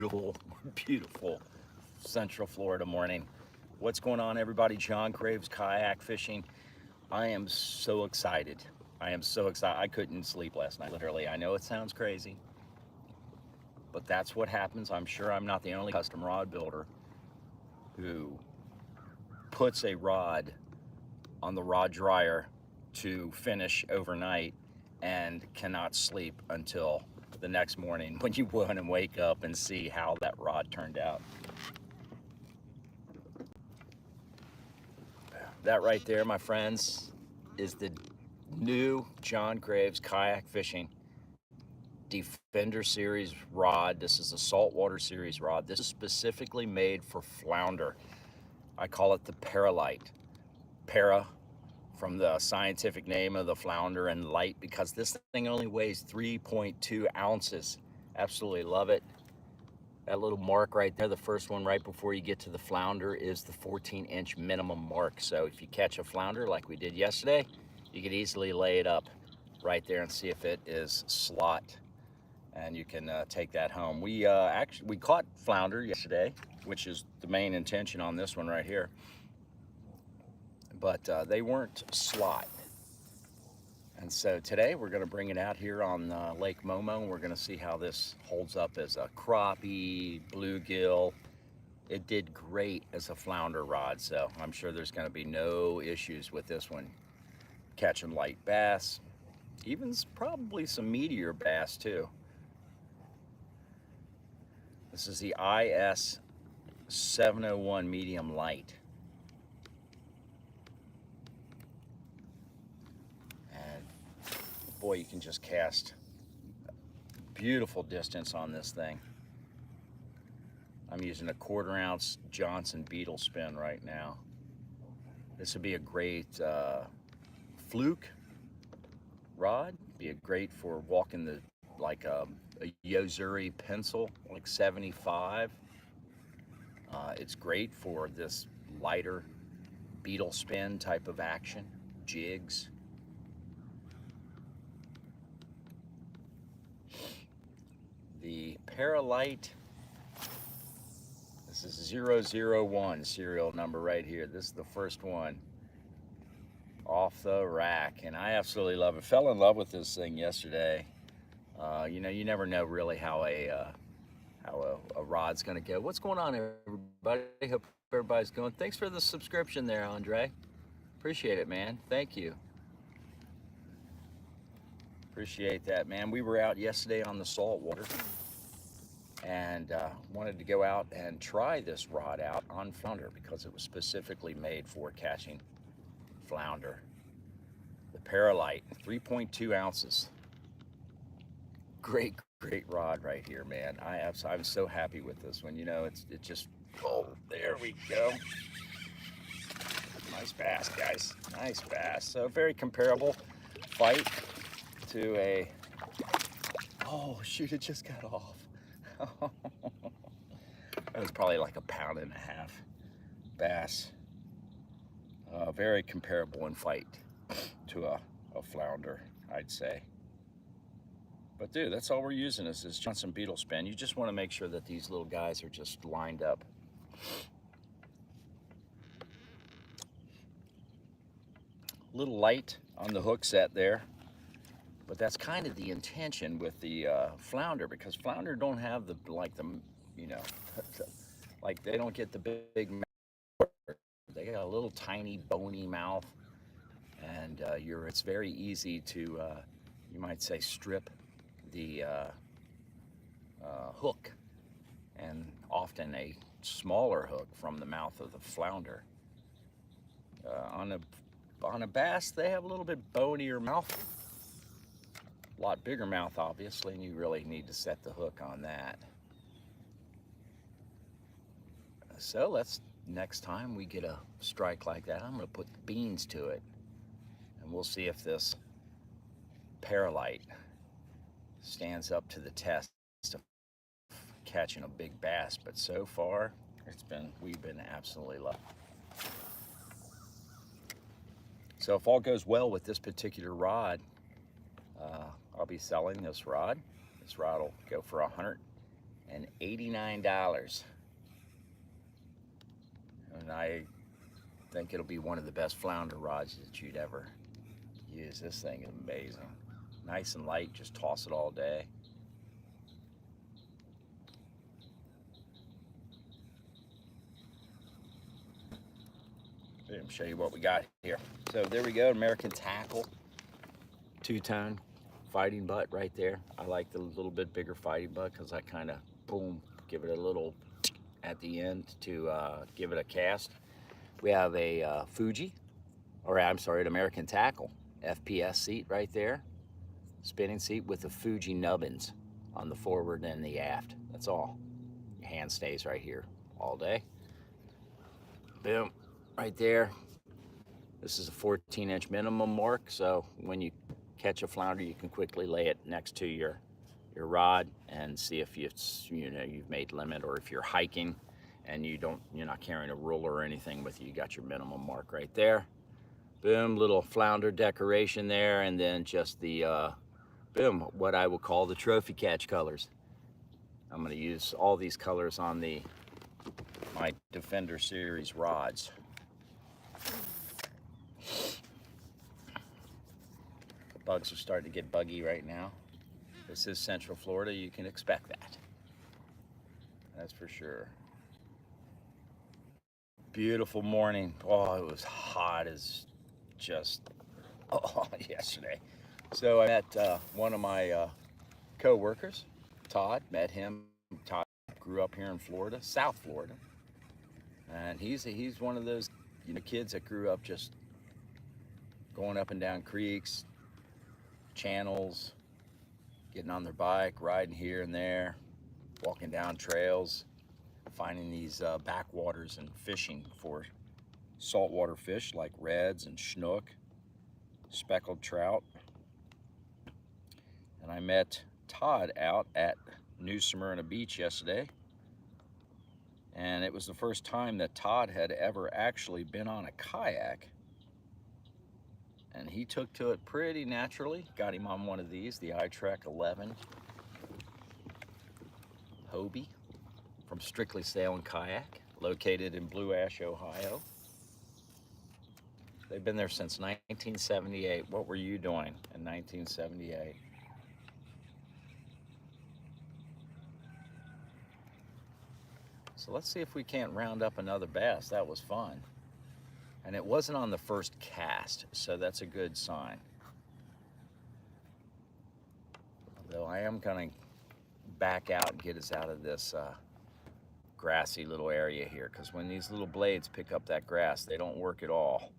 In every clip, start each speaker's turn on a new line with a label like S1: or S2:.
S1: beautiful, beautiful Central Florida morning. What's going on, everybody? John Graves, kayak fishing. I am so excited. I am so excited. I couldn't sleep last night, literally. I know it sounds crazy, but that's what happens. I'm sure I'm not the only custom rod builder who puts a rod on the rod dryer to finish overnight and cannot sleep until the next morning when you want to wake up and see how that rod turned out. That right there, my friends, is the new John Graves Kayak Fishing Defender Series rod. This is a Saltwater Series rod. This is specifically made for flounder. I call it the Para-Lyte. Para from the scientific name of the flounder, and light because this thing only weighs 3.2 ounces. Absolutely love it. That little mark right there, the first one right before you get to the flounder, is the 14-inch minimum mark. So if you catch a flounder like we did yesterday, you could easily lay it up right there and see if it is slot, and you can take that home. We caught flounder yesterday, which is the main intention on this one right here, but they weren't slot. And so today we're going to bring it out here on Lake Momo, and we're going to see how this holds up as a crappie, bluegill. It did great as a flounder rod, so I'm sure there's going to be no issues with this one. Catching light bass, even probably some meteor bass too. This is the IS 701 medium light. Boy, you can just cast beautiful distance on this thing. I'm using a 1/4 ounce Johnson beetle spin right now. This would be a great fluke rod. Be great for walking the like a Yozuri pencil, like 75. It's great for this lighter beetle spin type of action, jigs. The Paralyte, this is 001 serial number right here. This is the first one off the rack, and I absolutely love it. Fell in love with this thing yesterday. You know, you never know really how a rod's gonna go. What's going on, everybody? Hope everybody's going. Thanks for the subscription there, Andre. Appreciate it, man. Thank you. Appreciate that, man. We were out yesterday on the saltwater and wanted to go out and try this rod out on flounder because it was specifically made for catching flounder. The Paralyte, 3.2 ounces. Great, great rod right here, man. I'm so happy with this one. You know, it just, oh, there we go. Nice bass, guys. Nice bass. So very comparable fight to a, oh shoot, it just got off. That was probably like 1.5 pound bass. Very comparable in fight to a flounder, I'd say. But dude, that's all we're using is this Johnson beetle spin. You just want to make sure that these little guys are just lined up. A little light on the hook set there. But that's kind of the intention with the flounder, because flounder don't have the, like the, you know, like they don't get the big mouth. They got a little tiny bony mouth, and it's very easy to, you might say, strip the hook, and often a smaller hook from the mouth of the flounder. On a bass, they have a little bit bonier mouth. A lot bigger mouth, obviously, and you really need to set the hook on that. So next time we get a strike like that, I'm going to put beans to it, and we'll see if this Paralyte stands up to the test of catching a big bass. But so far, we've been absolutely lucky. So if all goes well with this particular rod, I'll be selling this rod. This rod will go for And I think it'll be one of the best flounder rods that you'd ever use. This thing is amazing. Nice and light, just toss it all day. Let me show you what we got here. So there we go, American Tackle, two-tone fighting butt right there. I like the little bit bigger fighting butt because I kind of, boom, give it a little at the end to give it a cast. We have a Fuji, or I'm sorry, an American Tackle FPS seat right there. Spinning seat with the Fuji nubbins on the forward and the aft. That's all. Your hand stays right here all day. Boom, right there. This is a 14-inch minimum mark, so when you catch a flounder, you can quickly lay it next to your rod and see if you've made limit, or if you're hiking and you're not carrying a ruler or anything with you. You got your minimum mark right there. Boom, little flounder decoration there, and then just the boom, what I will call the trophy catch colors. I'm going to use all these colors on my Defender series rods. Bugs are starting to get buggy right now. This is Central Florida. You can expect that. That's for sure. Beautiful morning. Oh, it was hot as just yesterday. So I met one of my co-workers, Todd. Met him. Todd grew up here in Florida, South Florida, and he's one of those kids that grew up just going up and down creeks, channels, getting on their bike, riding here and there, walking down trails, finding these backwaters and fishing for saltwater fish like reds and snook, speckled trout. And I met Todd out at New Smyrna Beach yesterday, and it was the first time that Todd had ever actually been on a kayak, and he took to it pretty naturally. Got him on one of these, the iTrek 11 Hobie from Strictly Sail and Kayak, located in Blue Ash, Ohio. They've been there since 1978. What were you doing in 1978? So let's see if we can't round up another bass. That was fun. And it wasn't on the first cast, so that's a good sign. Although I am gonna back out and get us out of this grassy little area here, because when these little blades pick up that grass, they don't work at all.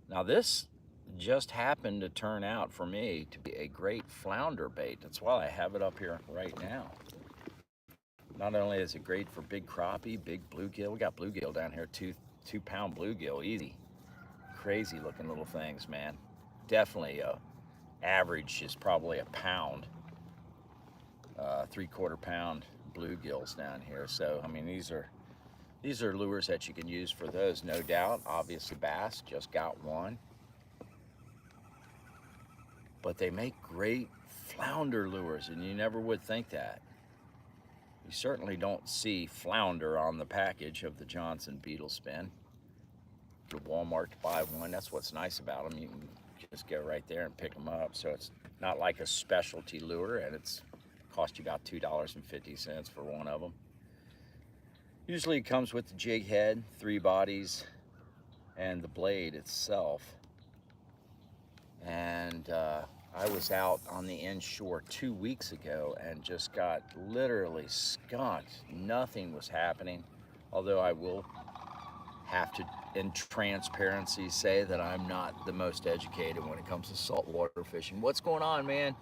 S1: Now this just happened to turn out for me to be a great flounder bait. That's why I have it up here right now. Not only is it great for big crappie, big bluegill. We got bluegill down here, two-pound bluegill, easy. Crazy looking little things, man. Definitely average is probably a pound, 3/4 pound bluegills down here. So I mean, these are lures that you can use for those, no doubt. Obviously bass, just got one. But they make great flounder lures, and you never would think that. You certainly don't see flounder on the package of the Johnson Beetle Spin. Go to Walmart to buy one. That's what's nice about them. You can just go right there and pick them up. So it's not like a specialty lure, and it's cost you about $2.50 for one of them. Usually it comes with the jig head, 3 bodies, and the blade itself. And I was out on the inshore 2 weeks ago and just got literally skunked. Nothing was happening, although I will have to, in transparency, say that I'm not the most educated when it comes to saltwater fishing. What's going on, man?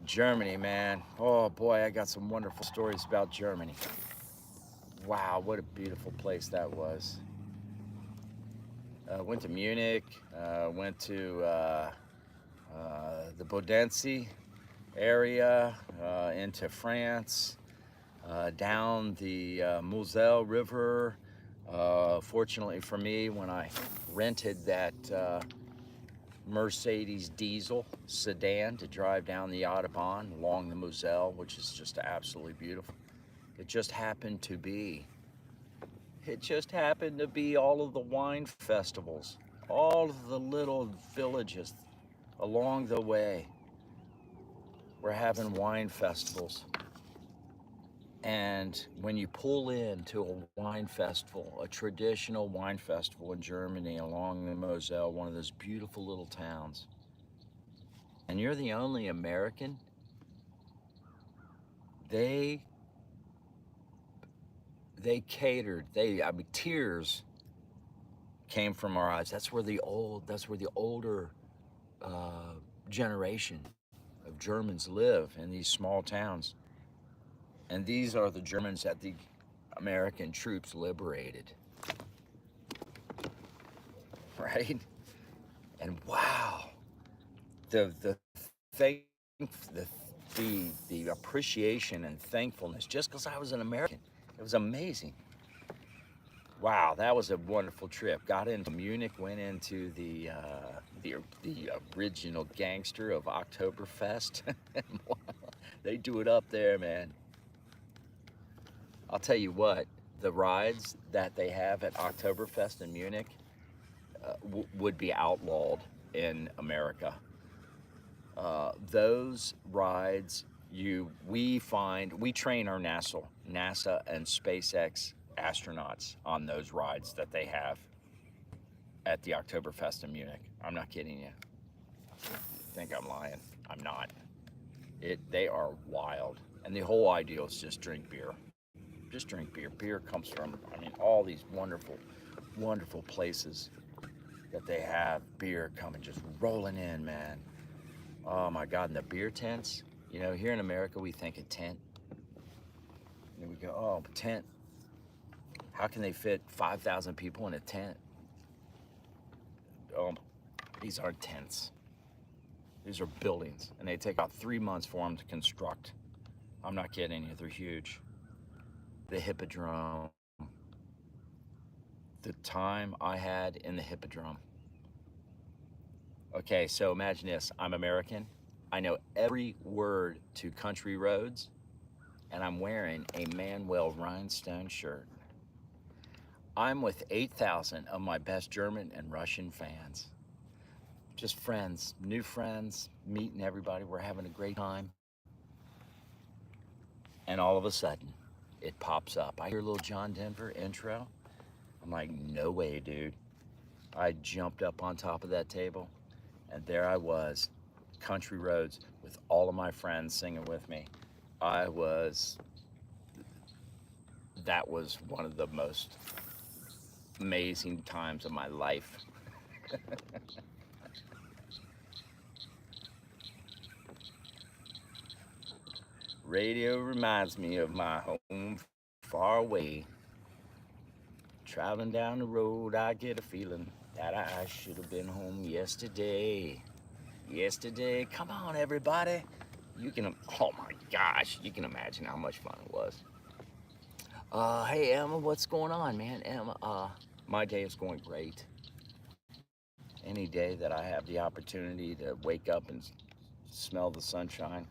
S1: Germany, man. Oh boy, I got some wonderful stories about Germany. Wow, what a beautiful place that was. Went to Munich, went to the Bodense area, into France, down the Moselle River. Fortunately for me, when I rented that Mercedes diesel sedan to drive down the Audubon along the Moselle, which is just absolutely beautiful. It just happened to be all of the wine festivals, all of the little villages along the way. We're having wine festivals. And when you pull into a wine festival, a traditional wine festival in Germany along the Moselle, one of those beautiful little towns, and you're the only American, they catered. I mean, tears came from our eyes. That's where the older generation of Germans live, in these small towns. And these are the Germans that the American troops liberated, right? And wow, the thank the appreciation and thankfulness, just because I was an American, it was amazing. Wow, that was a wonderful trip. Got into Munich, went into the original gangster of Oktoberfest. They do it up there, man. I'll tell you what, the rides that they have at Oktoberfest in Munich would be outlawed in America. Those rides, we train our NASA and SpaceX astronauts on those rides that they have at the Oktoberfest in Munich. I'm not kidding you. I think I'm lying. I'm not. They are wild. And the whole idea is just drink beer. Just drink beer. Beer comes from, all these wonderful, wonderful places that they have beer coming, just rolling in, man. Oh my God, and the beer tents. Here in America, we think a tent. And we go, oh, tent. How can they fit 5,000 people in a tent? These aren't tents. These are buildings, and they take about 3 months for them to construct. I'm not kidding you, they're huge. The Hippodrome. The time I had in the Hippodrome. Okay, so imagine this. I'm American. I know every word to Country Roads, and I'm wearing a Manuel Rhinestone shirt. I'm with 8,000 of my best German and Russian fans. Just friends, new friends, meeting everybody. We're having a great time. And all of a sudden, it pops up. I hear a little John Denver intro. I'm like, no way, dude. I jumped up on top of that table, and there I was, Country Roads, with all of my friends singing with me. That was one of the most amazing times of my life. Radio reminds me of my home far away. Traveling down the road, I get a feeling that I should have been home yesterday. Yesterday, come on everybody. Oh my gosh, you can imagine how much fun it was. Hey Emma, what's going on, man? Emma, my day is going great. Any day that I have the opportunity to wake up and smell the sunshine.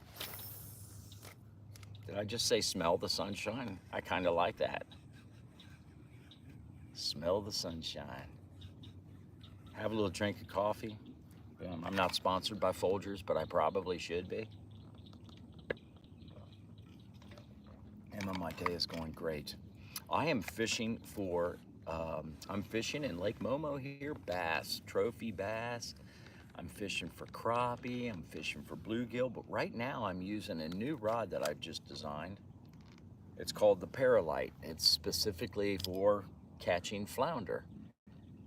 S1: Did I just say smell the sunshine? I kind of like that. Smell the sunshine. Have a little drink of coffee. I'm not sponsored by Folgers, but I probably should be. Emma, my day is going great. I am fishing I'm fishing in Lake Momo here, bass, trophy bass. I'm fishing for crappie, I'm fishing for bluegill, but right now I'm using a new rod that I've just designed. It's called the Para-Lyte. It's specifically for catching flounder.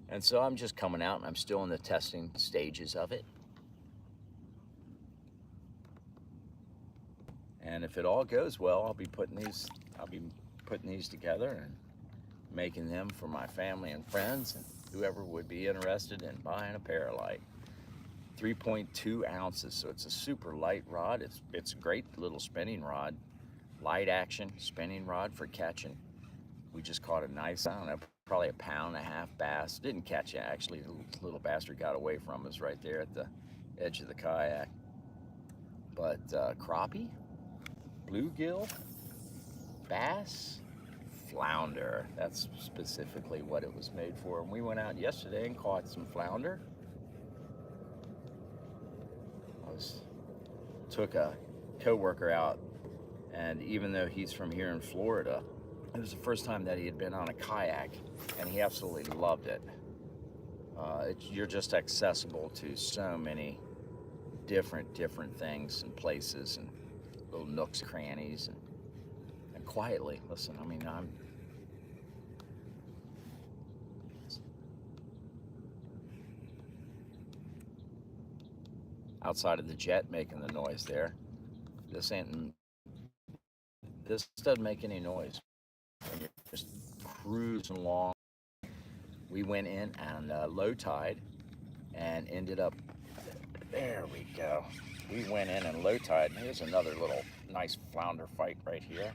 S1: And so I'm just coming out, and I'm still in the testing stages of it. And if it all goes well, I'll be putting these together and making them for my family and friends and whoever would be interested in buying a Paralyte. 3.2 ounces, so it's a super light rod. It's a great little spinning rod, light action spinning rod for catching We just caught a nice, I don't know, probably a pound and a half bass. Didn't catch it, actually. The little bastard got away from us right there at the edge of the kayak. But crappie, bluegill, bass, flounder. That's specifically what it was made for. And we went out yesterday and caught some flounder. Took a co-worker out, and even though he's from here in Florida, it was the first time that he had been on a kayak, and he absolutely loved it. You're just accessible to so many different things and places and little nooks, crannies, and quietly. Listen, I mean, I'm outside of the jet making the noise there. This doesn't make any noise when you're just cruising along. We went in on low tide and ended up, there we go. We went in and low tide. Here's another little nice flounder fight right here.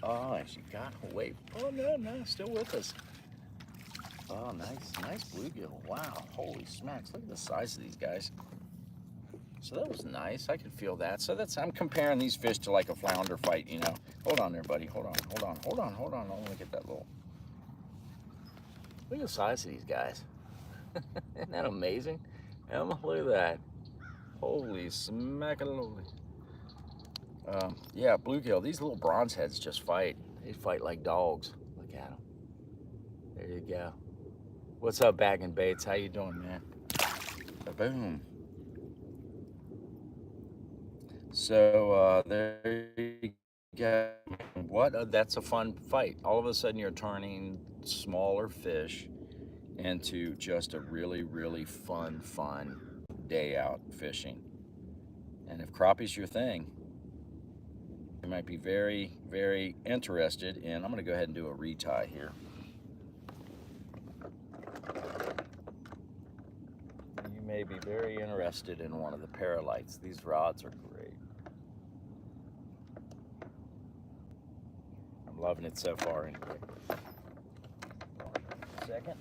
S1: Oh, she got away. Oh, no, still with us. Oh, nice bluegill. Wow, holy smacks. Look at the size of these guys. So that was nice. I could feel that. So I'm comparing these fish to like a flounder fight, you know. Hold on there, buddy. Hold on. I want to get that little. Look at the size of these guys. Isn't that amazing? Emma, look at that. Holy smackaloli. Yeah, bluegill. These little bronze heads just fight. They fight like dogs. Look at them. There you go. What's up, Bagging Baits? How you doing, man? Boom. So there you go. What? That's a fun fight. All of a sudden, you're turning smaller fish into just a really fun day out fishing. And if crappie's your thing, you might be very interested in. I'm going to go ahead and do a retie here. You may be very interested in one of the Para-Lytes. These rods are great. I'm loving it so far anyway. Second.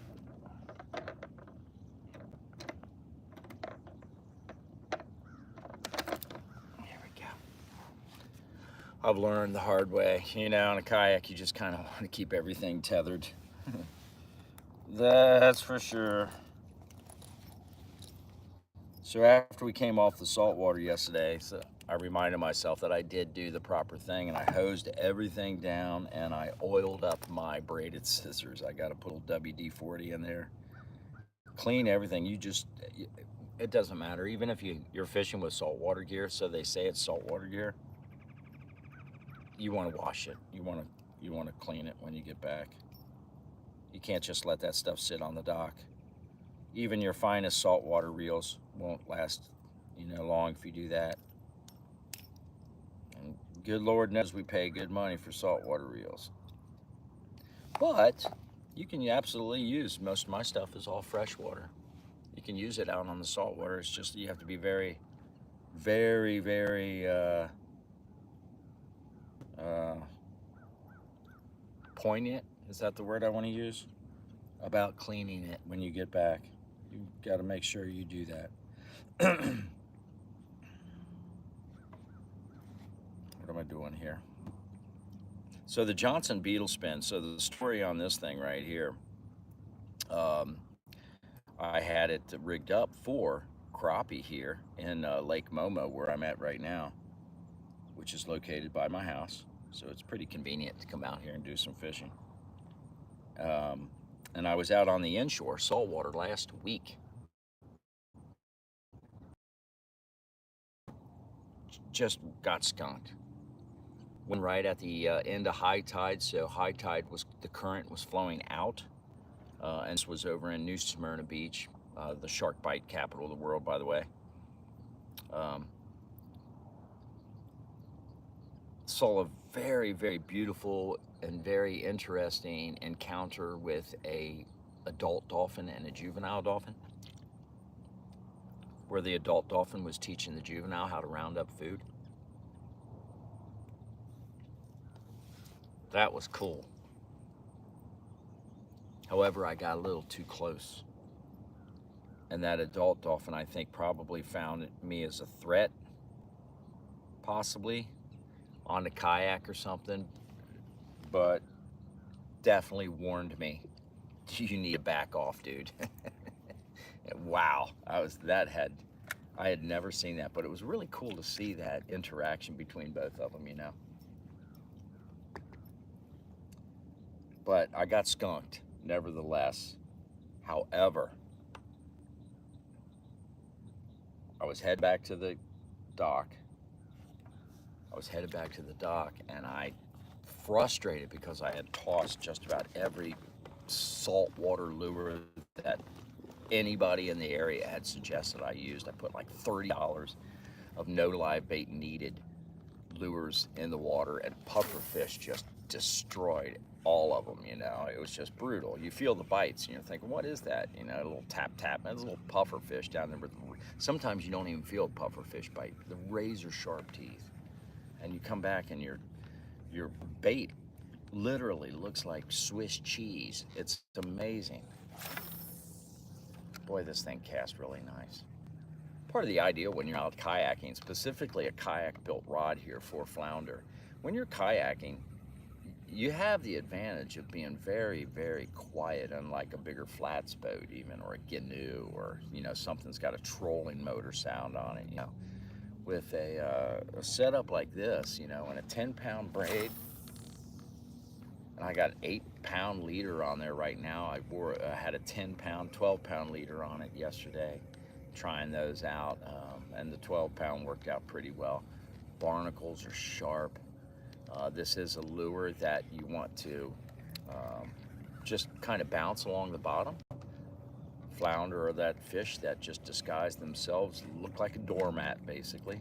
S1: There we go. I've learned the hard way. You know, on a kayak, you just kind of want to keep everything tethered. That's for sure. So after we came off the saltwater yesterday, so I reminded myself that I did do the proper thing, and I hosed everything down and I oiled up my braided scissors. I got to put a WD-40 in there. Clean everything. It doesn't matter. Even if you're fishing with saltwater gear, so they say it's saltwater gear, you want to wash it. You want to clean it when you get back. You can't just let that stuff sit on the dock. Even your finest saltwater reels won't last, long if you do that. And good Lord knows we pay good money for saltwater reels. But you can absolutely use, most of my stuff is all freshwater. You can use it out on the saltwater. It's just you have to be very poignant. Is that the word I want to use? About cleaning it when you get back. You've got to make sure you do that. What am I doing here? So the Johnson beetle spin. So the story on this thing right here, I had it rigged up for crappie here in Lake Momo, where I'm at right now, which is located by my house. So it's pretty convenient to come out here and do some fishing. And I was out on the inshore saltwater last week. Just got skunked. Went right at the end of high tide, so high tide the current was flowing out, and this was over in New Smyrna Beach, the shark bite capital of the world, by the way. Saw a very beautiful and very interesting encounter with a adult dolphin and a juvenile dolphin, where the adult dolphin was teaching the juvenile how to round up food. That was cool. However, I got a little too close. And that adult dolphin, I think, probably found me as a threat, possibly on the kayak or something, but definitely warned me, you need to back off, dude. Wow, I had never seen that, but it was really cool to see that interaction between both of them, you know. But I got skunked, nevertheless. However, I was headed back to the dock. And I, frustrated because I had tossed just about every saltwater lure that anybody in the area had suggested I used. I put like $30 of no live bait needed lures in the water, and pufferfish just destroyed all of them, you know. It was just brutal. You feel the bites and you're thinking, what is that? You know, a little tap tap. There's a little pufferfish down there. Sometimes you don't even feel a pufferfish bite. The razor sharp teeth. And you come back and your bait literally looks like Swiss cheese. It's amazing. Boy, this thing cast really nice. Part of the idea when you're out kayaking, specifically a kayak built rod here for Flounder, when you're kayaking, you have the advantage of being very, very quiet, unlike a bigger flats boat even, or a canoe, or, you know, something's got a trolling motor sound on it, you know. With a setup like this, you know, and a 10-pound braid, and I got an 8-pound leader on there right now. I had a 10-pound, 12-pound leader on it yesterday, trying those out, and the 12-pound worked out pretty well. Barnacles are sharp. This is a lure that you want to just kind of bounce along the bottom. Flounder are that fish that just disguise themselves, look like a doormat, basically.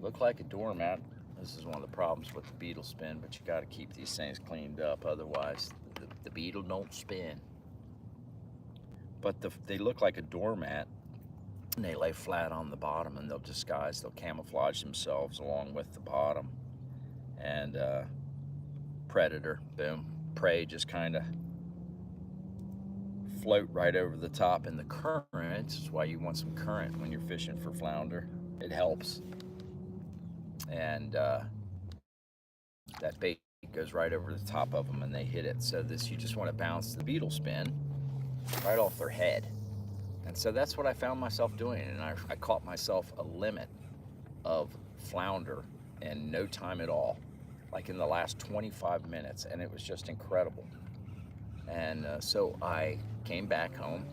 S1: Look like a doormat. This is one of the problems with the beetle spin, but you got to keep these things cleaned up, otherwise the beetle don't spin. But they look like a doormat, and they lay flat on the bottom, and they'll camouflage themselves along with the bottom. And predator, boom, prey just kind of float right over the top in the current. That's why you want some current when you're fishing for flounder. It helps. And that bait goes right over the top of them and they hit it. So you just want to bounce the beetle spin right off their head. And so that's what I found myself doing. And I caught myself a limit of flounder in no time at all, like in the last 25 minutes. And it was just incredible. And so I came back home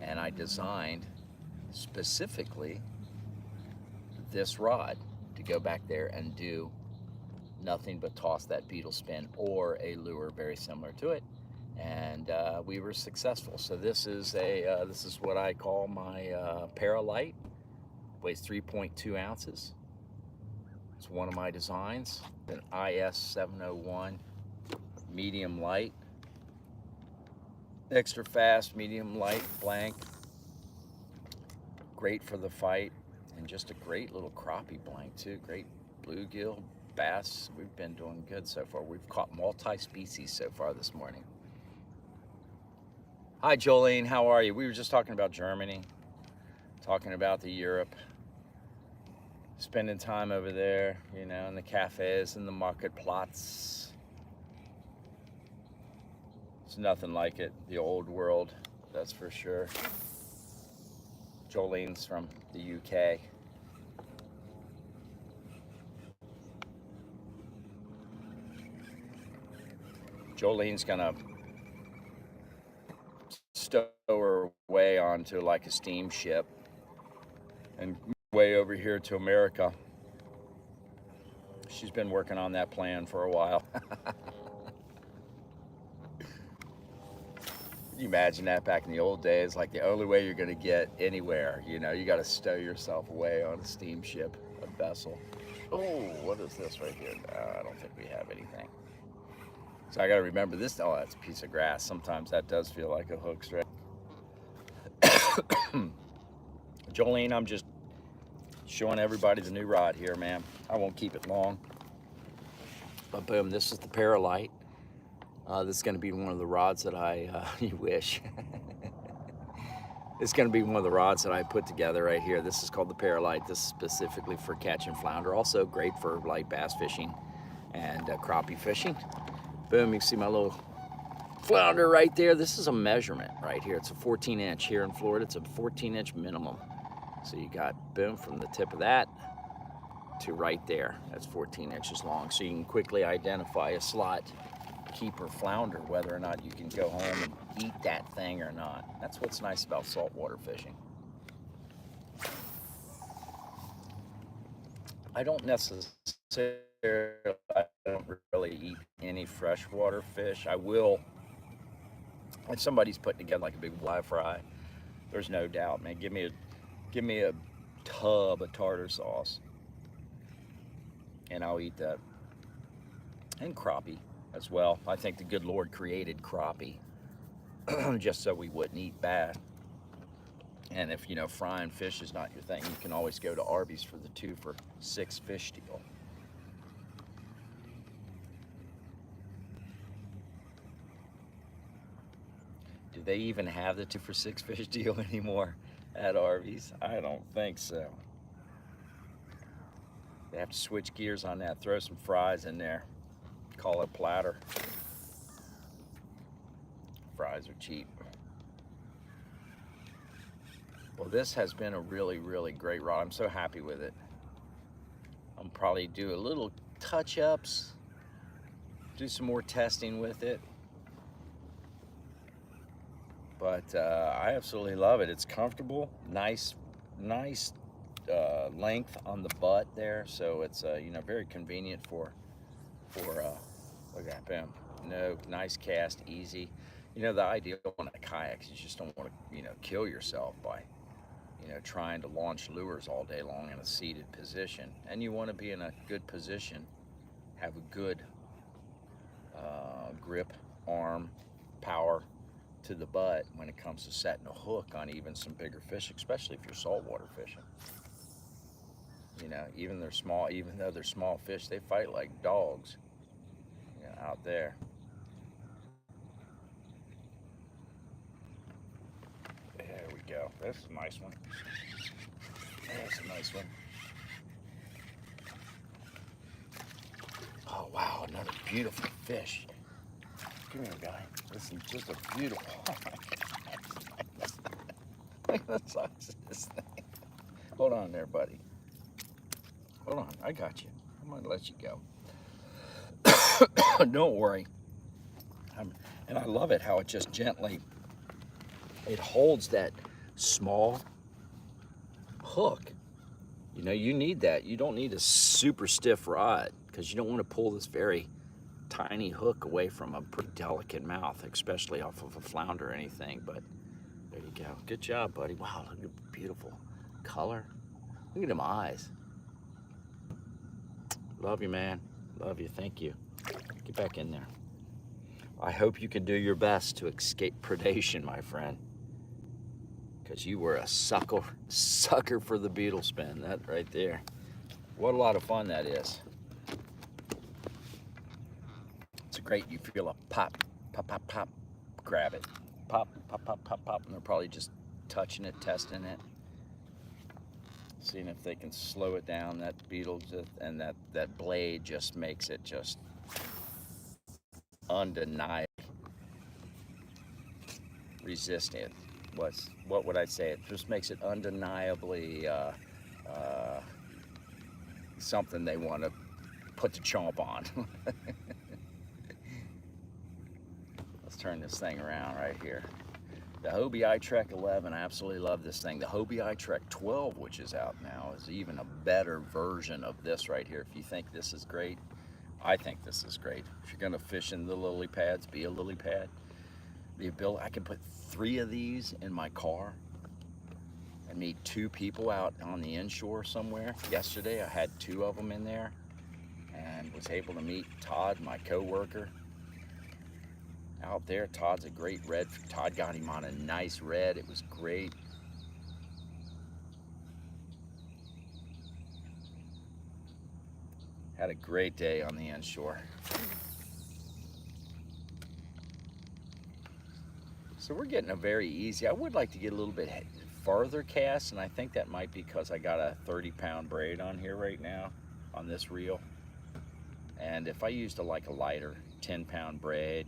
S1: and I designed specifically this rod to go back there and do nothing but toss that beetle spin or a lure very similar to it. And we were successful. So this is what I call my Para-Lyte. Weighs 3.2 ounces. It's one of my designs, an IS 701 medium light. Extra fast, medium light, blank. Great for the fight, and just a great little crappie blank too. Great bluegill, bass. We've been doing good so far. We've caught multi-species so far this morning. Hi Jolene, how are you? We were just talking about Germany, talking about the Europe, spending time over there, you know, in the cafes and the marketplatz. It's nothing like it, the old world, that's for sure. Jolene's from the UK. Jolene's gonna stow her way onto like a steamship and way over here to America. She's been working on that plan for a while. Can you imagine that back in the old days? Like the only way you're gonna get anywhere, you know, you gotta stow yourself away on a steamship, a vessel. Oh, what is this right here? I don't think we have anything. So I gotta remember this. Oh, that's a piece of grass. Sometimes that does feel like a hook strap. Jolene, I'm just showing everybody the new rod here, man. I won't keep it long. But boom, this is the Paralyte. This is going to be one of the rods that you wish. It's going to be one of the rods that I put together right here. This is called the Para-Lyte. This is specifically for catching flounder. Also great for light bass fishing and crappie fishing. Boom, you can see my little flounder right there. This is a measurement right here. It's a 14-inch. Here in Florida, it's a 14-inch minimum. So you got, boom, from the tip of that to right there. That's 14 inches long. So you can quickly identify a slot keeper flounder, whether or not you can go home and eat that thing or not. That's what's nice about saltwater fishing. I don't really eat any freshwater fish. I will, if somebody's putting together like a big live fry, there's no doubt, man. Give me a tub of tartar sauce, and I'll eat that. And crappie as well. I think the good Lord created crappie just so we wouldn't eat bad. And if, you know, frying fish is not your thing, you can always go to Arby's for the 2 for $6 fish deal. Do they even have the 2 for $6 fish deal anymore at Arby's? I don't think so. They have to switch gears on that. Throw some fries in there. Call it platter. Fries are cheap. Well, this has been a really, really great rod. I'm so happy with it. I'll probably do a little touch-ups, do some more testing with it. But I absolutely love it. It's comfortable, nice length on the butt there, so it's you know, very convenient for look at that, bam. No, nice cast, easy. You know, the ideal on a kayak is you just don't want to, you know, kill yourself by, you know, trying to launch lures all day long in a seated position. And you want to be in a good position, have a good grip, arm, power to the butt when it comes to setting a hook on even some bigger fish, especially if you're saltwater fishing. You know, even though they're small fish, they fight like dogs, you know, out there. There we go. That's a nice one. That's a nice one. Oh wow, another beautiful fish. Come here, guy. This is just a beautiful. Oh my God. Look at the size of this thing. Hold on there, buddy. Hold on, I got you. I'm gonna let you go. Don't worry. And I love it how it just gently, it holds that small hook. You know, you need that. You don't need a super stiff rod because you don't want to pull this very tiny hook away from a pretty delicate mouth, especially off of a flounder or anything. But there you go. Good job, buddy. Wow, look at the beautiful color. Look at them eyes. Love you, man. Love you. Thank you. Get back in there. I hope you can do your best to escape predation, my friend. Because you were a sucker for the beetle spin. That right there. What a lot of fun that is. It's great. You feel a pop, pop, pop, pop. Grab it. Pop, pop, pop, pop, pop. And they're probably just touching it, testing it. Seeing if they can slow it down. That beetle and that blade just makes it just undeniably resistant. What would I say? It just makes it undeniably something they want to put the chomp on. Let's turn this thing around right here. The Hobie iTrek 11, I absolutely love this thing. The Hobie iTrek 12, which is out now, is even a better version of this right here. If you think this is great, I think this is great. If you're gonna fish in the lily pads, be a lily pad. The ability, I can put 3 of these in my car and meet 2 people out on the inshore somewhere. Yesterday, I had 2 of them in there and was able to meet Todd, my co-worker, out there. Todd's a great red. Todd got him on a nice red. It was great. Had a great day on the inshore. So we're getting a very easy. I would like to get a little bit farther cast, and I think that might be because I got a 30-pound braid on here right now on this reel. And if I used a lighter 10-pound braid,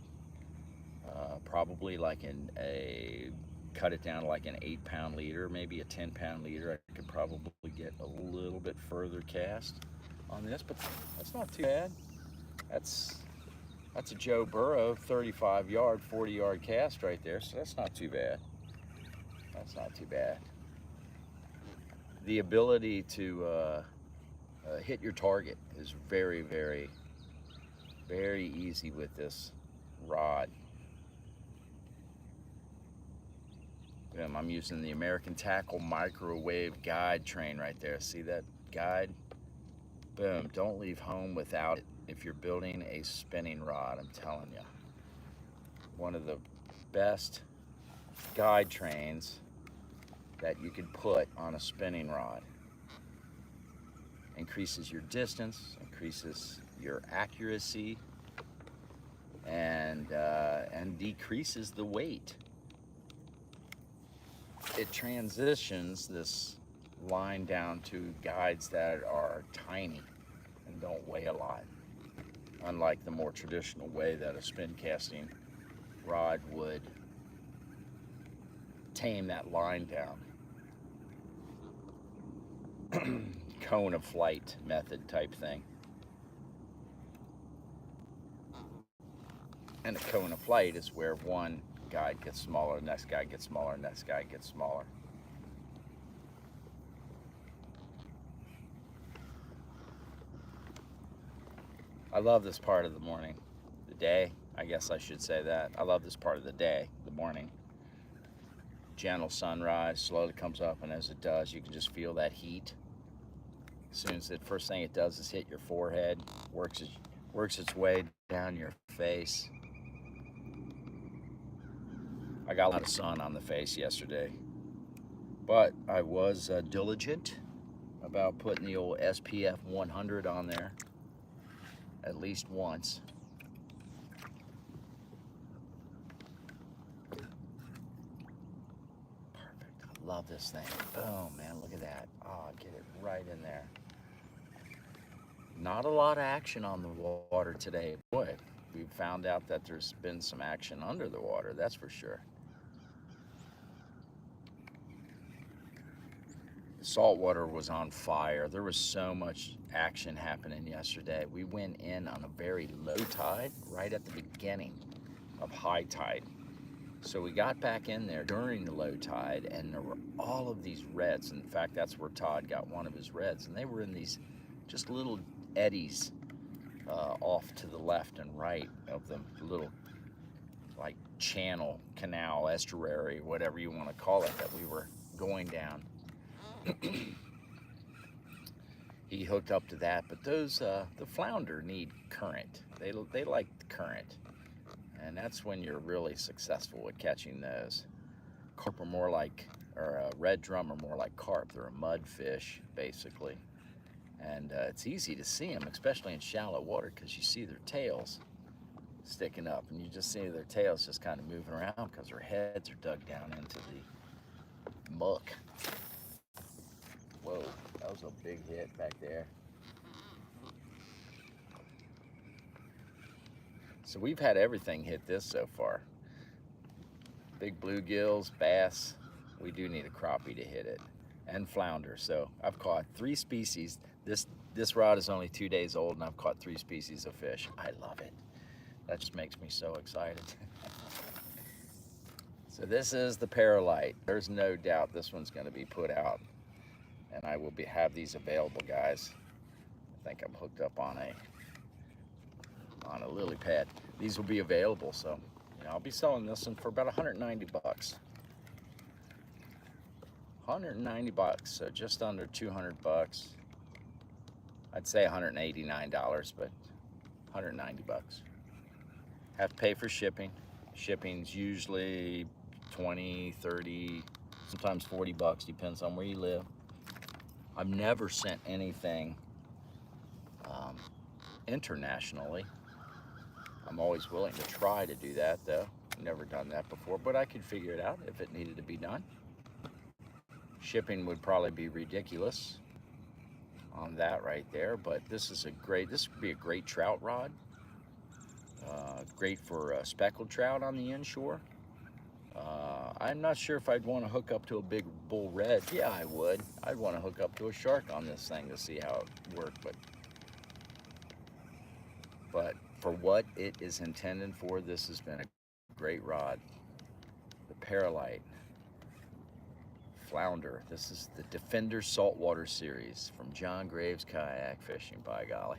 S1: probably like cut it down to like an 8-pound leader, maybe a 10-pound leader, I could probably get a little bit further cast on this, but that's not too bad. That's a Joe Burrow 35-yard, 40-yard cast right there, so that's not too bad. That's not too bad. The ability to hit your target is very, very, very easy with this rod. I'm using the American Tackle microwave guide train right there. See that guide? Boom, don't leave home without it if you're building a spinning rod, I'm telling you. One of the best guide trains that you could put on a spinning rod. Increases your distance, increases your accuracy, and decreases the weight. It transitions this line down to guides that are tiny and don't weigh a lot, unlike the more traditional way that a spin casting rod would tame that line down. Cone of flight method type thing. And a cone of flight is where one guide gets smaller, the next guide gets smaller, next guide gets smaller. I love this part of the morning, the day, I guess I should say that. I love this part of the day, the morning. Gentle sunrise, slowly comes up, and as it does, you can just feel that heat. As soon as the first thing it does is hit your forehead, works its way down your face. I got a lot of sun on the face yesterday, but I was diligent about putting the old SPF 100 on there at least once. Perfect. I love this thing. Oh man, look at that. Oh, get it right in there. Not a lot of action on the water today. Boy, we found out that there's been some action under the water, that's for sure. Saltwater was on fire. There was so much action happening yesterday. We went in on a very low tide right at the beginning of high tide. So we got back in there during the low tide, and there were all of these reds. In fact, that's where Todd got one of his reds, and they were in these just little eddies off to the left and right of the little like channel, canal, estuary, whatever you want to call it, that we were going down. He hooked up to that, but those the flounder need current. They like the current, and that's when you're really successful at catching those. Carp are more like, or red drum are more like carp. They're a mud fish basically, and it's easy to see them, especially in shallow water, because you see their tails sticking up, and you just see their tails just kind of moving around because their heads are dug down into the muck. Whoa, that was a big hit back there. So we've had everything hit this so far. Big bluegills, bass. We do need a crappie to hit it, and flounder. So I've caught 3 species. This rod is only 2 days old, and I've caught 3 species of fish. I love it. That just makes me so excited. So this is the Para-Lyte. There's no doubt this one's going to be put out, and I will have these available, guys. I think I'm hooked up on a lily pad. These will be available, so I'll be selling this one for about 190 bucks. 190 bucks, so just under 200 bucks. I'd say $189, but 190 bucks. Have to pay for shipping. Shipping's usually 20, 30, sometimes 40 bucks, depends on where you live. I've never sent anything internationally. I'm always willing to try to do that, though. Never done that before, but I could figure it out if it needed to be done. Shipping would probably be ridiculous on that right there, but this would be a great trout rod. Great for speckled trout on the inshore. I'm not sure if I'd want to hook up to a big bull red. Yeah, I would. I'd want to hook up to a shark on this thing to see how it worked, but for what it is intended for, this has been a great rod. The Para-Lyte Flounder. This is the Defender Saltwater series from John Graves Kayak Fishing, by golly.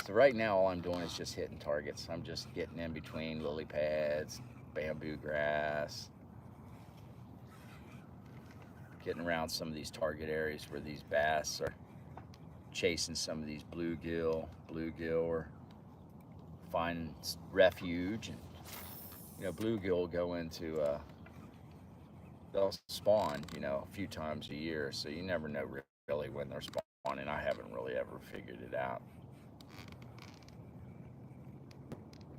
S1: So right now all I'm doing is just hitting targets. I'm just getting in between lily pads, bamboo grass, getting around some of these target areas where these bass are chasing some of these bluegill, or find refuge. And you know, bluegill will go into they'll spawn, you know, a few times a year, so you never know really when they're spawning. I haven't really ever figured it out.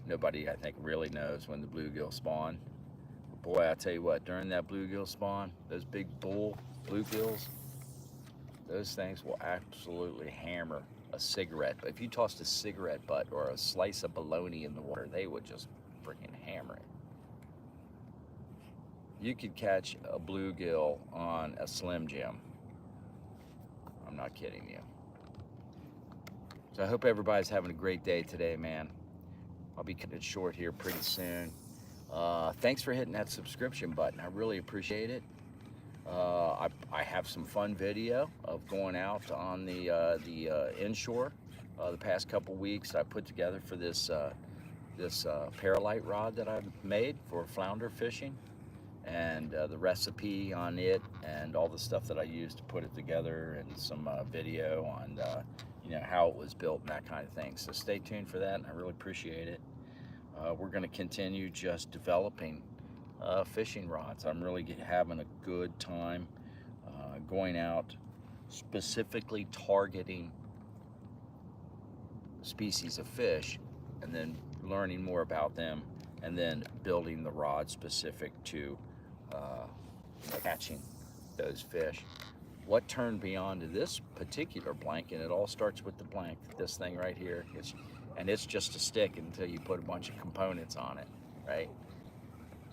S1: Nobody, I think, really knows when the bluegill spawn. But boy, I tell you what, during that bluegill spawn, those big bull bluegills, those things will absolutely hammer a cigarette. But if you tossed a cigarette butt or a slice of bologna in the water, they would just freaking hammer it. You could catch a bluegill on a Slim Jim. I'm not kidding you. So I hope everybody's having a great day today, man. I'll be cutting it short here pretty soon. Thanks for hitting that subscription button. I really appreciate it. I have some fun video of going out on the inshore. The past couple weeks I put together for this Para-Lyte rod that I've made for flounder fishing, and the recipe on it and all the stuff that I used to put it together, and some video on you know, how it was built and that kind of thing. So stay tuned for that, and I really appreciate it. We're going to continue just developing fishing rods. I'm really having a good time going out, specifically targeting species of fish, and then learning more about them, and then building the rod specific to catching those fish. What turned me on to this particular blank, and it all starts with the blank, this thing right here, it's just a stick until you put a bunch of components on it, right?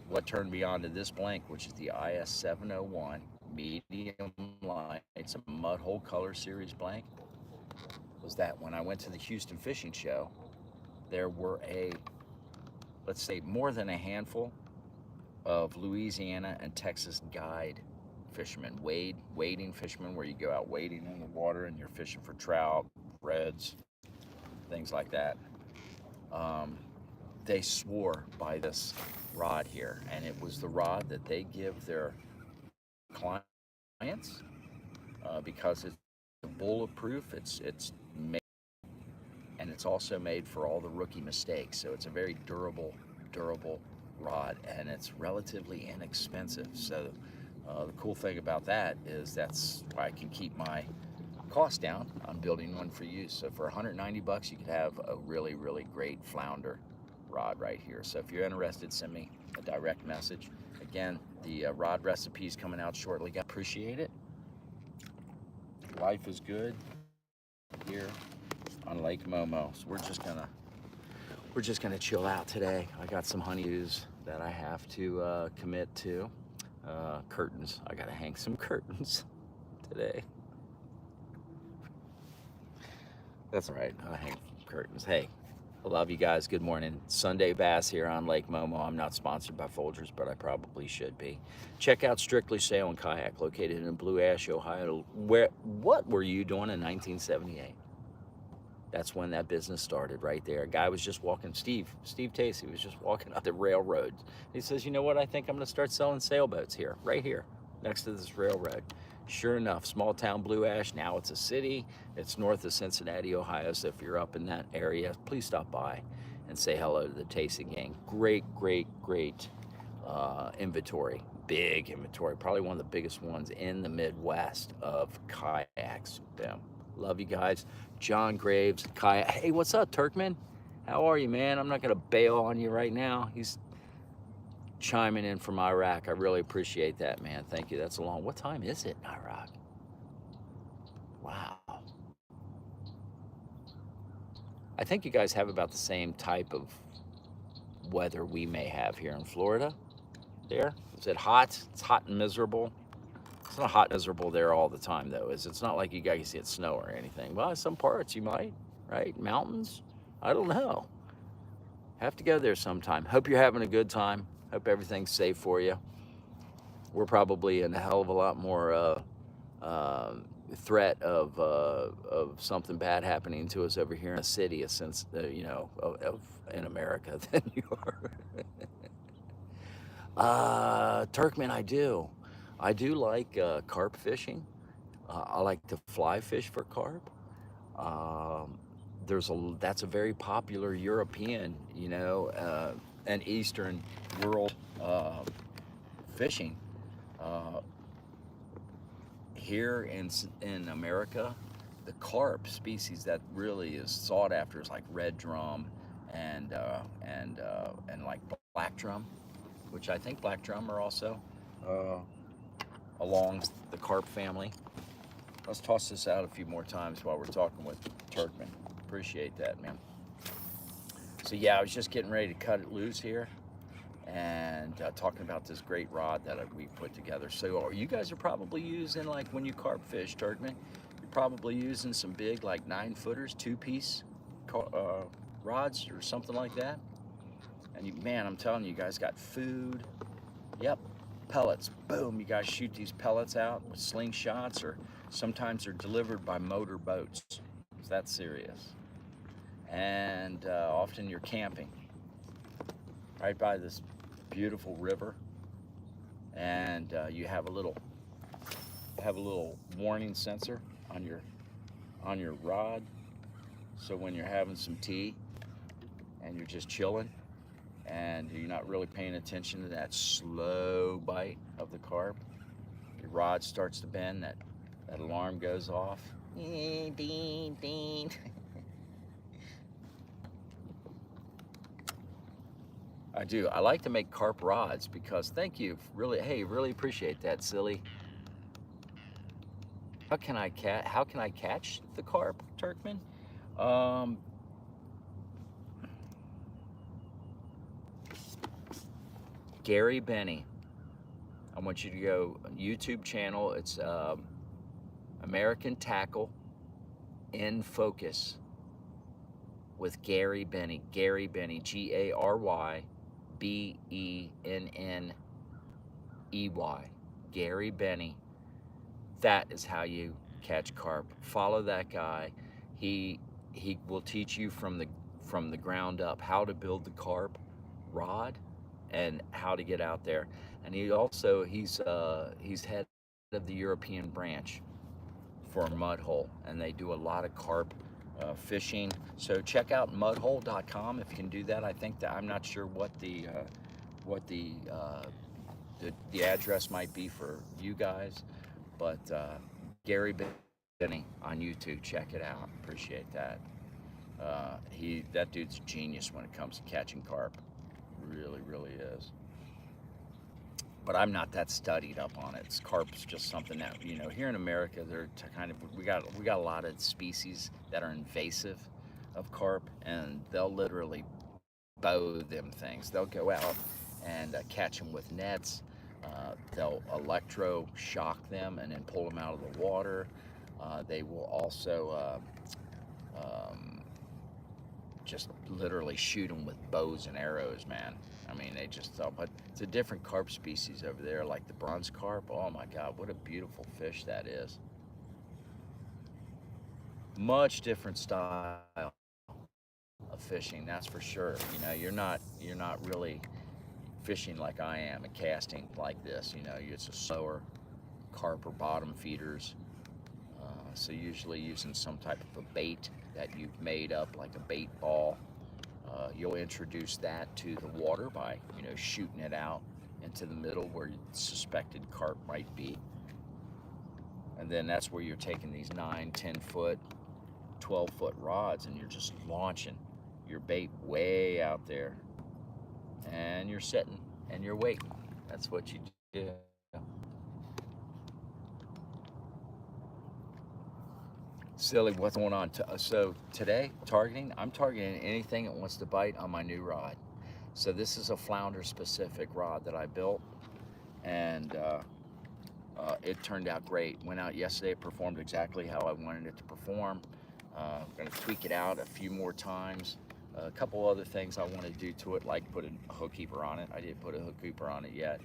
S1: What turned me on to this blank, which is the IS 701 medium light, it's a mud hole color series blank, was that when I went to the Houston Fishing Show, there were let's say more than a handful of Louisiana and Texas guide fishermen, wading fishermen, where you go out wading in the water and you're fishing for trout, reds, things like that. They swore by this rod here, and it was the rod that they give their clients because it's bulletproof. It's made, and it's also made for all the rookie mistakes. So it's a very durable rod, and it's relatively inexpensive. So the cool thing about that is that's why I can keep my cost down on building one for you. So for 190 bucks, you could have a really great flounder rod right here. So if you're interested, send me a direct message. Again, the rod recipe is coming out shortly. I appreciate it. Life is good here on Lake Momo. So we're just gonna chill out today. I got some honeydews that I have to commit to. Curtains. I gotta hang some curtains today. That's all right. I'll hang curtains. Hey, I love you guys. Good morning. Sunday bass here on Lake Momo. I'm not sponsored by Folgers, but I probably should be. Check out Strictly Sail and Kayak, located in Blue Ash, Ohio. What were you doing in 1978? That's when that business started right there. A guy was just walking, Steve Tacey was just walking up the railroad. He says, you know what, I think I'm gonna start selling sailboats here, right here, next to this railroad. Sure enough, small town Blue Ash, now it's a city. It's north of Cincinnati, Ohio, so if you're up in that area, please stop by and say hello to the Tacey gang. Great inventory, big inventory, probably one of the biggest ones in the Midwest of kayaks. Love you guys. John Graves, Kayak. Hey, what's up, Turkman? How are you, man? I'm not gonna bail on you right now. He's chiming in from Iraq. I really appreciate that, man. Thank you. That's a long. What time is it in Iraq? Wow. I think you guys have about the same type of weather we may have here in Florida. There, is it hot? It's hot and miserable. It's not hot and miserable there all the time, though. It's not like you guys get snow or anything. Well, some parts you might, right? Mountains. I don't know. Have to go there sometime. Hope you're having a good time. Hope everything's safe for you. We're probably in a hell of a lot more threat of something bad happening to us over here in the city, since in America, than you are. Turkmen, I do like carp fishing. I like to fly fish for carp. Um, that's a very popular European, and Eastern world fishing. Uh, Here in America, the carp species that really is sought after is like red drum and like black drum, which I think black drum are also uh, along the carp family. Let's toss this out a few more times while we're talking with Turkmen. Appreciate that, man. So yeah, I was just getting ready to cut it loose here and talking about this great rod that we put together. So you guys are probably using, like when you carp fish, Turkmen, you're probably using some big, like 9-footers, 2-piece rods or something like that. And man, I'm telling you, you guys got food. Yep, pellets. Boom, you guys shoot these pellets out with slingshots, or sometimes they're delivered by motor boats. It's that serious. And often you're camping right by this beautiful river, and you have a little warning sensor on your rod, so when you're having some tea and you're just chilling and you're not really paying attention to that slow bite of the carp, your rod starts to bend, that alarm goes off. Ding, ding. I do. I like to make carp rods because, thank you. Really appreciate that, silly. How can I catch the carp, Turkmen? Um, Gary Benny. I want you to go on YouTube channel. It's American Tackle in Focus with Gary Benny. Gary Benny, GaryBenney. Gary Benny. That is how you catch carp. Follow that guy. He will teach you from the ground up how to build the carp rod and how to get out there. And he's head of the European branch for Mudhole, and they do a lot of carp fishing. So check out mudhole.com if you can do that. I think that, I'm not sure what the address might be for you guys, but Gary Benny on YouTube, check it out. Appreciate that. That dude's a genius when it comes to catching carp. Really is. But I'm not that studied up on it. Carp's just something that, here in America, we got a lot of species that are invasive of carp, and they'll literally bow them things. They'll go out and catch them with nets. They'll electro shock them and then pull them out of the water. They will also just literally shoot them with bows and arrows, man. I mean, but it's a different carp species over there, like the bronze carp. Oh my God, what a beautiful fish that is. Much different style of fishing, that's for sure. You're not really fishing like I am and casting like this. It's a slower carp or bottom feeders. So usually using some type of a bait that you've made up, like a bait ball. You'll introduce that to the water by, shooting it out into the middle where suspected carp might be. And then that's where you're taking these 9, 10 foot, 12 foot rods, and you're just launching your bait way out there, and you're sitting and you're waiting. That's what you do. Silly, what's going on? So today, I'm targeting anything that wants to bite on my new rod. So this is a flounder specific rod that I built, and it turned out great. Went out yesterday, performed exactly how I wanted it to perform. I'm going to tweak it out a few more times. A couple other things I want to do to it, like put a hook keeper on it. I didn't put a hook keeper on it yet.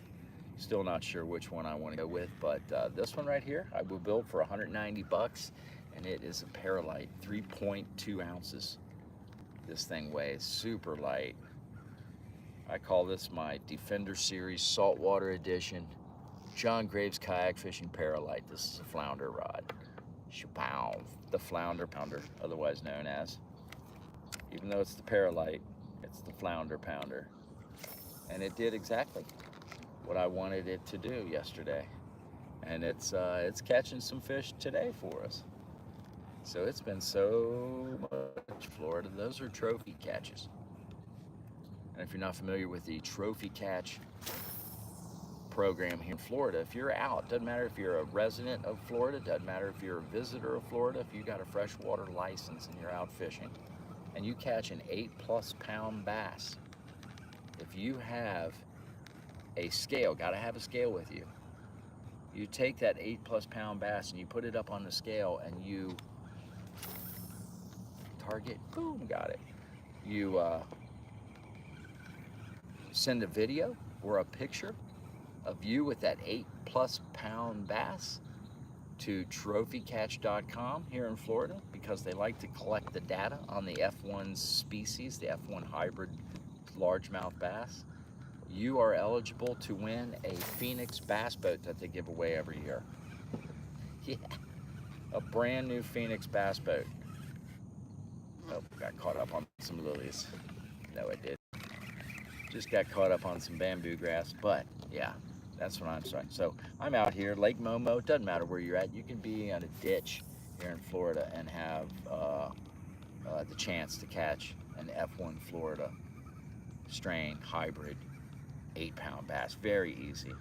S1: Still not sure which one I want to go with, but this one right here I will build for 190 bucks, and it is a Para-Lyte, 3.2 ounces. This thing weighs super light. I call this my Defender Series Saltwater Edition John Graves Kayak Fishing Para-Lyte. This is a flounder rod. Shapow, the Flounder Pounder, otherwise known as. Even though it's the Para-Lyte, it's the Flounder Pounder. And it did exactly what I wanted it to do yesterday. And it's catching some fish today for us. So it's been so much Florida. Those are trophy catches. And if you're not familiar with the trophy catch program here in Florida, if you're out, doesn't matter if you're a resident of Florida, doesn't matter if you're a visitor of Florida, if you got a freshwater license and you're out fishing and you catch an 8+ pound bass, if you have a scale, gotta have a scale with you, you take that 8+ pound bass and you put it up on the scale and you target, boom, got it. You send a video or a picture of you with that 8+ pound bass to trophycatch.com here in Florida, because they like to collect the data on the F1 species, the F1 hybrid largemouth bass. You are eligible to win a Phoenix bass boat that they give away every year. Yeah, a brand new Phoenix bass boat. Oh, got caught up on some lilies. No, I did. Just got caught up on some bamboo grass, but yeah, that's what I'm saying. So I'm out here, Lake Momo. Doesn't matter where you're at. You can be on a ditch here in Florida and have the chance to catch an F1 Florida strain hybrid 8-pound bass. Very easy.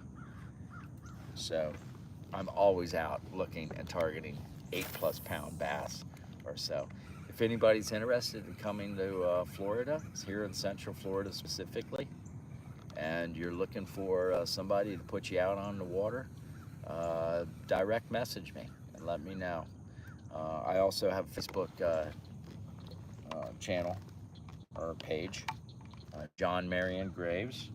S1: So I'm always out looking and targeting 8+ pound bass or so. If anybody's interested in coming to Florida, it's here in Central Florida specifically, and you're looking for somebody to put you out on the water, direct message me and let me know. I also have a Facebook channel or page, John Marion Graves,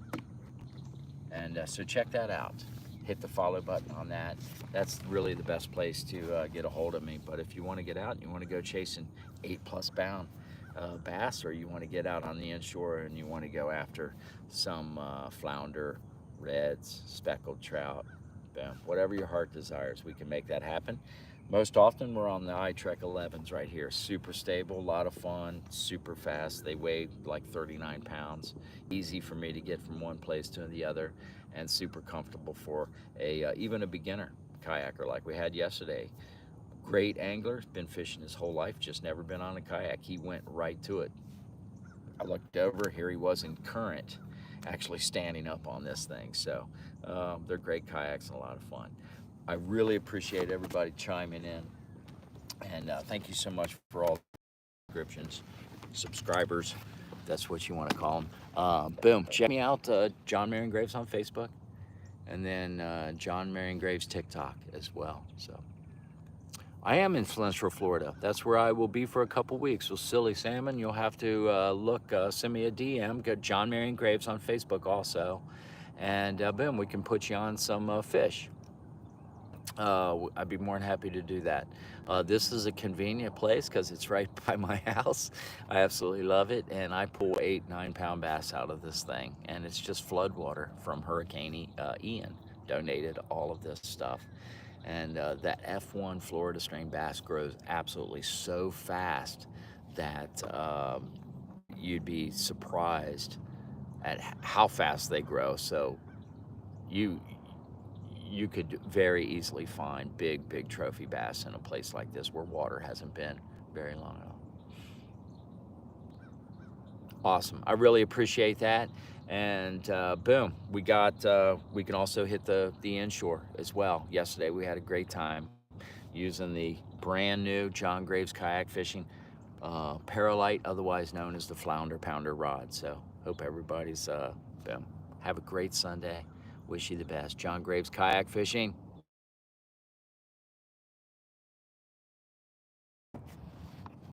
S1: and so check that out. Hit the follow button on that. That's really the best place to get a hold of me. But if you want to get out and you want to go chasing 8+ pound bass, or you want to get out on the inshore and you want to go after some flounder, reds, speckled trout, whatever your heart desires, we can make that happen. Most often we're on the iTrek 11s right here. Super stable, a lot of fun, super fast. They weigh like 39 pounds. Easy for me to get from one place to the other, and super comfortable for even a beginner kayaker like we had yesterday. Great angler, been fishing his whole life, just never been on a kayak. He went right to it. I looked over, here he was in current, actually standing up on this thing. So they're great kayaks and a lot of fun. I really appreciate everybody chiming in, and thank you so much for all the subscriptions, subscribers, if that's what you want to call them. Boom, check me out, John Marion Graves on Facebook, and then John Marion Graves TikTok as well. So I am in Central Florida. That's where I will be for a couple weeks. So silly salmon, you'll have to send me a DM. Go John Marion Graves on Facebook also, and boom, we can put you on some fish. I'd be more than happy to do that. This is a convenient place because it's right by my house. I absolutely love it, and I pull 8-9 pound bass out of this thing, and it's just flood water from Hurricane Ian. Donated all of this stuff, and that F1 Florida strain bass grows absolutely so fast that you'd be surprised at how fast they grow. So you could very easily find big trophy bass in a place like this where water hasn't been very long at all. Awesome. I really appreciate that. And boom, we can also hit the inshore as well. Yesterday we had a great time using the brand new John Graves kayak fishing Para-Lyte, otherwise known as the Flounder Pounder rod. So hope everybody's boom. Have a great Sunday. Wish you the best. John Graves kayak fishing.